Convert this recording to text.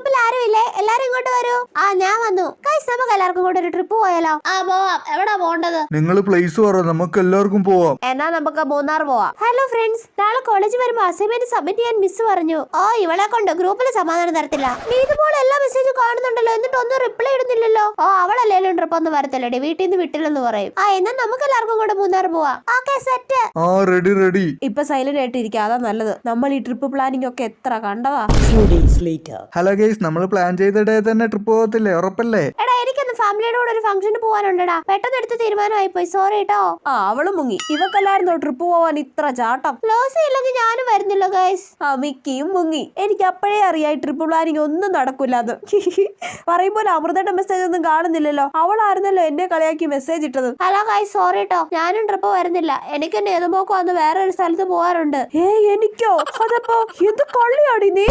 ഗ്രൂപ്പിൽ ആരും ഇല്ലേ? എല്ലാരും ഇങ്ങോട്ട് വരൂ. ആ ഞാൻ വന്നു. ഗയ്സ് നമുക്ക് എല്ലാവർക്കും കൂടെ ഒരു ട്രിപ്പ് പോയാലോ? ആ പോവാം. എവിടാ പോണ്ടത്? നിങ്ങൾ പ്ലേസ് പറ, നമുക്ക് എല്ലാവർക്കും പോവാം. എന്നാ നമുക്ക് മൂന്നാർ പോവാം. ഹലോ ഫ്രണ്ട്സ്, നാളെ കോളേജിൽ വരുമ്പോ അസൈൻമെന്റ് സബ്മിറ്റ് ചെയ്യാൻ മിസ് പറഞ്ഞു. ഓ ഇവളെ കൊണ്ട് ഗ്രൂപ്പിൽ സമാധാനം തരത്തില്ല. നീതുമോൾ എല്ലാ മെസ്സേജും കാണുന്നുണ്ടല്ലോ, എന്നിട്ട് ഒന്നും റിപ്ലൈ ഇടുന്നില്ലല്ലോ. ഓ അവളല്ലേലും ട്രിപ്പ് ഒന്നും വരത്തില്ലടി, വീട്ടിൽ നിന്ന് വിട്ടില്ലെന്ന് പറയും. ആ എന്നാ നമുക്ക് എല്ലാവർക്കും കൂടെ മൂന്നാർ പോവാം. Okay set. ആ റെഡി. ഇപ്പൊ സൈലന്റ് ആയിട്ട് ഇരിക്കുക, അതാ നല്ലത്. നമ്മൾ ഈ ട്രിപ്പ് പ്ലാനിങ് ഒക്കെ എത്ര കണ്ടതാ. ഹലോ ഗൈസ്, നമ്മൾ പ്ലാൻ ചെയ്ത ഡേ തന്നെ ട്രിപ്പ് പോകത്തില്ലേ? ഉറപ്പല്ലേ? എടാ എനിക്കൊന്ന് ഫാമിലിയുടെ കൂടെ ഒരു ഫംഗ്ഷന് പോകാനുണ്ടടാ. പെട്ടെന്ന് എടുത്ത് തീരുമാനമായി പോയി, സോറി കേട്ടോ. ആ അവളും മുങ്ങി. ഇവക്കല്ലായിരുന്നോ ട്രിപ്പ് പോവാൻ ഇത്ര ചാട്ടം? ലോസ് ഇല്ലെങ്കിൽ ഞാനും വരുന്നില്ല ഗൈസ്. ആ മിക്കിയും മുങ്ങി. എനിക്ക് അപ്പോഴേ അറിയാം ട്രിപ്പ് പ്ലാനിങ് ഒന്നും നടക്കില്ലാന്ന്. പറയുമ്പോൾ അമൃതയുടെ മെസ്സേജ് ഒന്നും കാണുന്നില്ലല്ലോ. അവളായിരുന്നല്ലോ എന്നെ കളിയാക്കി മെസ്സേജ് ഇട്ടത്. ഹലോ ഗൈസ്, സോറി കേട്ടോ, ഞാനും ട്രിപ്പ് വരുന്നില്ല. എനിക്ക് നേതുമോക്കോ അന്ന് വേറെ ഒരു സ്ഥലത്ത് പോകാറുണ്ട്. എനിക്കോ? അതപ്പോ എന്ത് കള്ളിയാടി നീ?